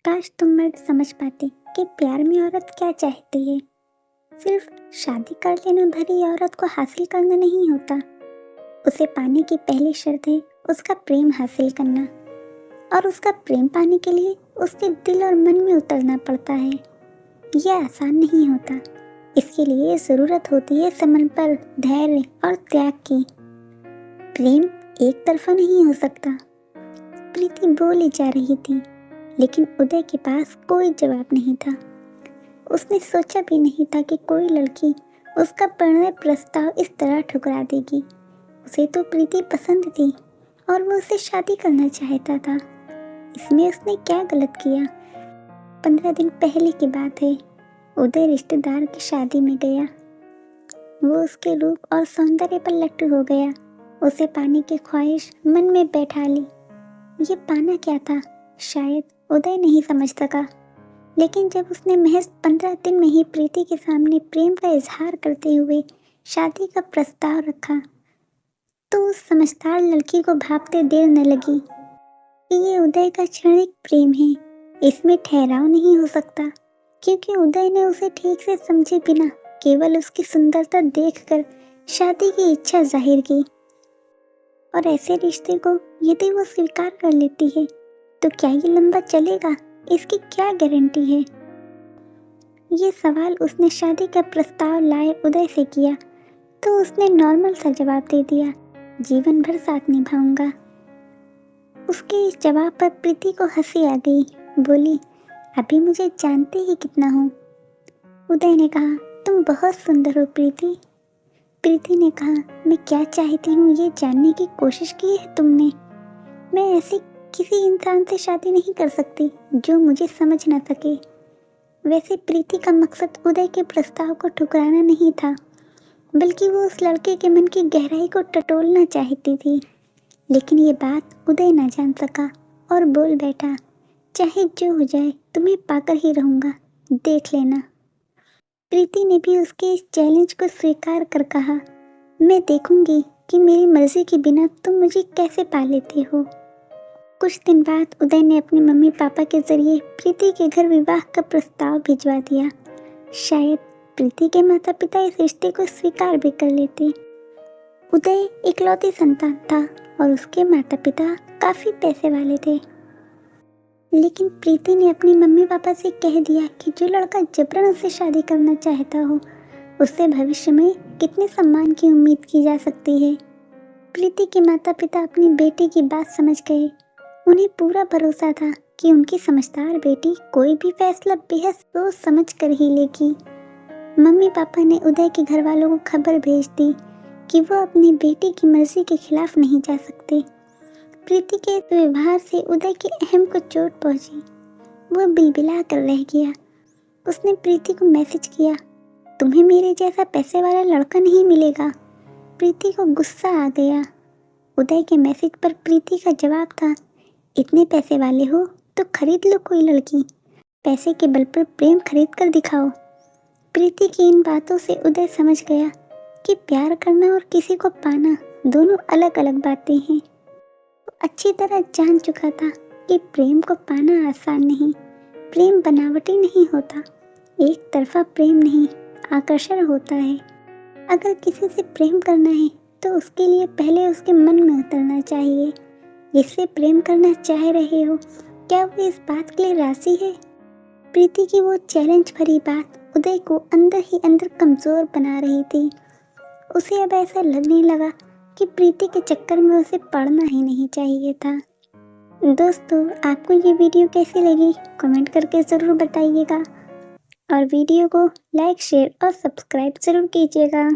काश तुम मर्द समझ पाते कि प्यार में औरत क्या चाहती है। सिर्फ शादी कर लेना भरी औरत को हासिल करना नहीं होता। उसे पाने की पहली शर्त है उसका प्रेम हासिल करना, और उसका प्रेम पाने के लिए उसके दिल और मन में उतरना पड़ता है। यह आसान नहीं होता। इसके लिए ज़रूरत होती है समर्पण, धैर्य और त्याग की। प्रेम एक तरफा नहीं हो सकता। प्रीति बोली जा रही थी, लेकिन उदय के पास कोई जवाब नहीं था। उसने सोचा भी नहीं था कि कोई लड़की उसका प्रणय प्रस्ताव इस तरह ठुकरा देगी। उसे तो प्रीति पसंद थी और वो उससे शादी करना चाहता था। इसमें उसने क्या गलत किया? 15 दिन पहले की बात है। उदय रिश्तेदार की शादी में गया। वो उसके रूप और सौंदर्य पर लट्टू हो गया। उसे पाने की ख्वाहिश मन में बैठा ली। ये पाना क्या था, शायद उदय नहीं समझ सका। लेकिन जब उसने महज 15 दिन में ही प्रीति के सामने प्रेम का इजहार करते हुए शादी का प्रस्ताव रखा, तो उस समझदार लड़की को भापते देर न लगी कि ये उदय का क्षणिक प्रेम है। इसमें ठहराव नहीं हो सकता, क्योंकि उदय ने उसे ठीक से समझे बिना केवल उसकी सुंदरता देखकर शादी की इच्छा जाहिर की। और ऐसे रिश्ते को यदि वो स्वीकार कर लेती है तो क्या ये लंबा चलेगा, इसकी क्या गारंटी है? ये सवाल उसने शादी का प्रस्ताव लाए उदय से किया, तो उसने नॉर्मल सा जवाब दे दिया, जीवन भर साथ निभाऊंगा। उसके इस जवाब पर प्रीति को हंसी आ गई। बोली, अभी मुझे जानते ही कितना हो। उदय ने कहा, तुम बहुत सुंदर हो प्रीति। प्रीति ने कहा, मैं क्या चाहती हूँ ये जानने की कोशिश की है तुमने? मैं ऐसी किसी इंसान से शादी नहीं कर सकती जो मुझे समझ ना सके। वैसे प्रीति का मकसद उदय के प्रस्ताव को ठुकराना नहीं था, बल्कि वो उस लड़के के मन की गहराई को टटोलना चाहती थी। लेकिन ये बात उदय ना जान सका और बोल बैठा, चाहे जो हो जाए तुम्हें पाकर ही रहूँगा, देख लेना। प्रीति ने भी उसके इस चैलेंज को स्वीकार कर कहा, मैं देखूंगी कि मेरी मर्जी के बिना तुम मुझे कैसे पा लेते हो। कुछ दिन बाद उदय ने अपने मम्मी पापा के जरिए प्रीति के घर विवाह का प्रस्ताव भिजवा दिया। शायद प्रीति के माता पिता इस रिश्ते को स्वीकार भी कर लेते। उदय इकलौती संतान था और उसके माता पिता काफ़ी पैसे वाले थे। लेकिन प्रीति ने अपने मम्मी पापा से कह दिया कि जो लड़का जबरन उससे शादी करना चाहता हो, उससे भविष्य में कितने सम्मान की उम्मीद की जा सकती है। प्रीति के माता पिता अपनी बेटी की बात समझ गए। उन्हें पूरा भरोसा था कि उनकी समझदार बेटी कोई भी फैसला बेहद सोच समझ कर ही लेगी। मम्मी पापा ने उदय के घर वालों को खबर भेज दी कि वो अपनी बेटी की मर्जी के खिलाफ नहीं जा सकते। प्रीति के इस व्यवहार से उदय के अहम को चोट पहुंची। वो बिलबिला कर रह गया। उसने प्रीति को मैसेज किया, तुम्हें मेरे जैसा पैसे वाला लड़का नहीं मिलेगा। प्रीति को गुस्सा आ गया। उदय के मैसेज पर प्रीति का जवाब था, इतने पैसे वाले हो तो खरीद लो कोई लड़की, पैसे के बल पर प्रेम खरीद कर दिखाओ। प्रीति की इन बातों से उदय समझ गया कि प्यार करना और किसी को पाना दोनों अलग अलग बातें हैं। वो अच्छी तरह जान चुका था कि प्रेम को पाना आसान नहीं। प्रेम बनावटी नहीं होता। एक तरफा प्रेम नहीं, आकर्षण होता है। अगर किसी से प्रेम करना है तो उसके लिए पहले उसके मन में उतरना चाहिए। जिससे प्रेम करना चाह रहे हो, क्या वो इस बात के लिए राजी है? प्रीति की वो चैलेंज भरी बात उदय को अंदर ही अंदर कमज़ोर बना रही थी। उसे अब ऐसा लगने लगा कि प्रीति के चक्कर में उसे पड़ना ही नहीं चाहिए था। दोस्तों, आपको ये वीडियो कैसी लगी कमेंट करके ज़रूर बताइएगा, और वीडियो को लाइक, शेयर और सब्सक्राइब ज़रूर कीजिएगा।